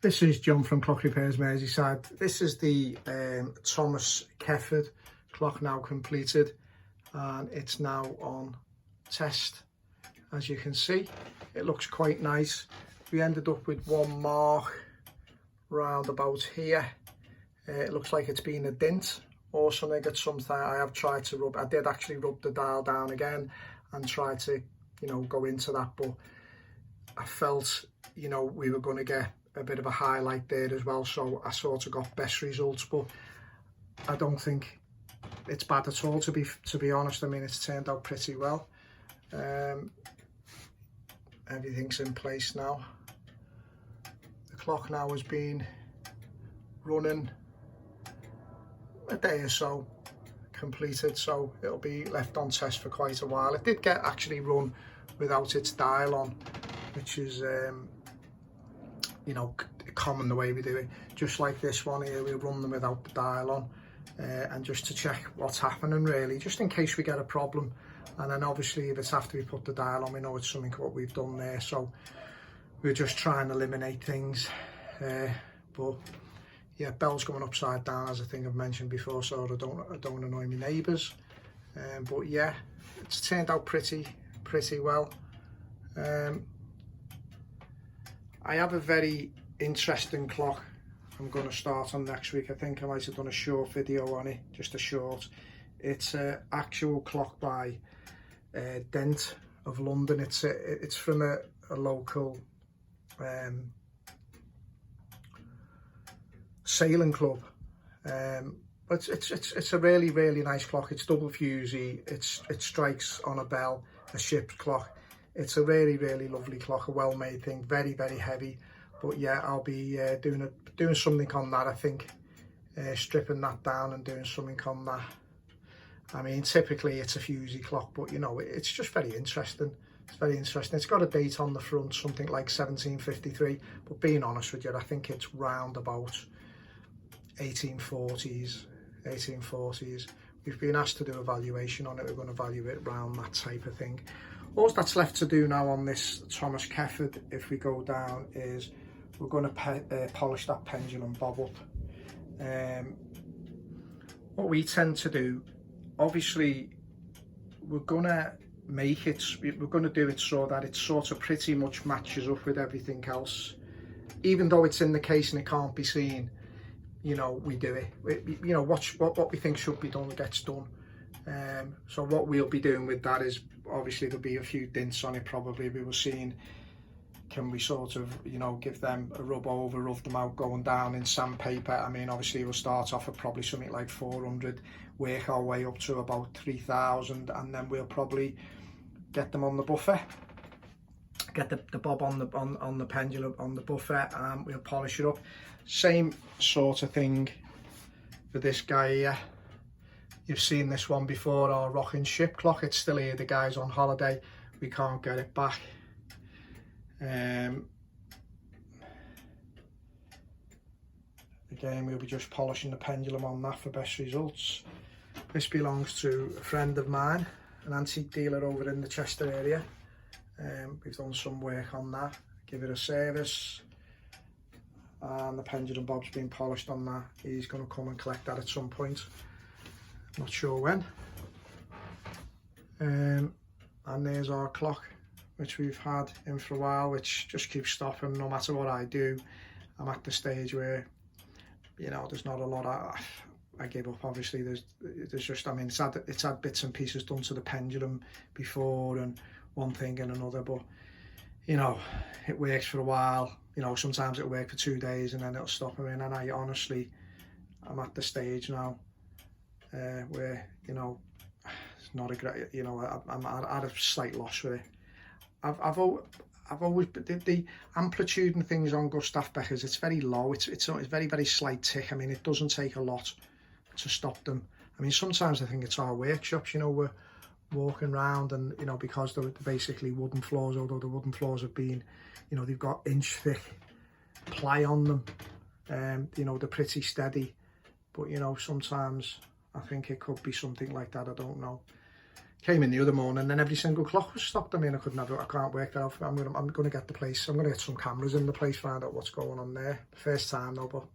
This is John from Clock Repairs Merseyside. This is the Thomas Kefford clock now completed, and it's now on test. As you can see, it looks quite nice. We ended up with one mark round about here. It looks like it's been a dent or something at some time. I have tried to rub, I did actually rub the dial down again and try to, go into that, but I felt, we were going to get a bit of a highlight there as well, so I sort of got best results, but I don't think it's bad at all, to be honest. I mean, it's turned out pretty well. Everything's in place now. The clock now has been running a day or so, completed, so it'll be left on test for quite a while. It did get actually run without its dial on, which is common the way we do it. Just like this one here, we run them without the dial on, and just to check what's happening, really, just in case we get a problem. And then obviously if it's after we put the dial on, we know it's something what we've done there, so we're just trying to eliminate things. But yeah, bell's going upside down, as I think I've mentioned before, so I don't annoy my neighbours. But yeah, it's turned out pretty well. I have a very interesting clock I'm going to start on next week. I think I might have done a short video on it, just a short. It's an actual clock by Dent of London. It's from a local sailing club. It's a really nice clock. It's double fusey. It strikes on a bell, a ship's clock. It's a really lovely clock, a well-made thing, very heavy. But yeah, I'll be doing something on that, I think, stripping that down and doing something on that. I mean, typically it's a fusey clock, but it's just very interesting. It's very interesting. It's got a date on the front, something like 1753, but being honest with you, I think it's round about 1840s. We've been asked to do a valuation on it. We're going to value it around that type of thing. All that's left to do now on this Thomas Kefford, if we go down, is we're going to polish that pendulum bob up. What we tend to do, obviously, we're going to do it so that it sort of pretty much matches up with everything else. Even though it's in the case and it can't be seen, we do it. What we think should be done gets done. So what we'll be doing with that is, obviously there'll be a few dints on it probably. We were seeing, can we sort of, give them a rub them out, going down in sandpaper. I mean, obviously we'll start off at probably something like 400, work our way up to about 3,000, and then we'll probably get them on the buffer, get the bob on the pendulum on the buffer, and we'll polish it up. Same sort of thing for this guy here. You've seen this one before, our rocking ship clock. It's still here, the guy's on holiday, we can't get it back. Again, we'll be just polishing the pendulum on that for best results. This belongs to a friend of mine, an antique dealer over in the Chester area. We've done some work on that, give it a service, and the pendulum bob's been polished on that. He's going to come and collect that at some point, not sure when. And there's our clock, which we've had in for a while, which just keeps stopping. No matter what I do, I'm at the stage where, there's not a lot I give up. Obviously there's just, I mean, it's had bits and pieces done to the pendulum before, and one thing and another, but it works for a while. Sometimes it'll work for 2 days and then it'll stop. I mean, and I'm at the stage now where it's not a great, I'm at a slight loss with it. I've always, the amplitude and things on Gustav Beckers, it's very low. It's very slight tick. I mean, it doesn't take a lot to stop them. I mean, sometimes I think it's our workshops, we're walking around and, because they're basically wooden floors, although the wooden floors have been, they've got inch thick ply on them. They're pretty steady, but, sometimes I think it could be something like that. I don't know. Came in the other morning and every single clock was stopped. I mean, I can't work that out. I'm gonna get the place. I'm gonna get some cameras in the place, find out what's going on there. First time though, but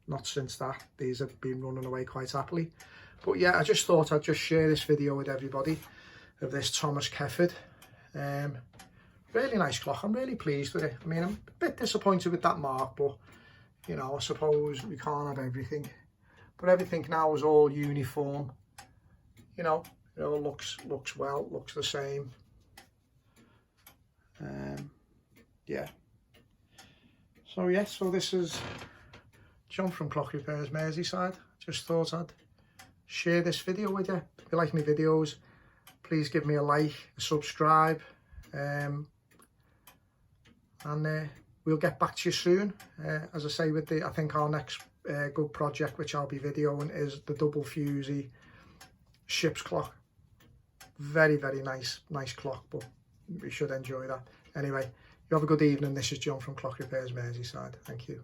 not since that. These have been running away quite happily. But yeah, I just thought I'd just share this video with everybody of this Thomas Kefford. Really nice clock. I'm really pleased with it. I mean, I'm a bit disappointed with that mark, but you know, I suppose we can't have everything. But everything now is all uniform. You know, it all looks well, looks the same. Yeah. So yeah, so this is John from Clock Repairs Merseyside. Just thought I'd share this video with you. If you like my videos, please give me a like, a subscribe, and we'll get back to you soon. As I say, I think our next good project, which I'll be videoing, is the double fusey ship's clock. Very nice clock, but we should enjoy that. Anyway, you have a good evening. This is John from Clock Repairs Merseyside. Thank you.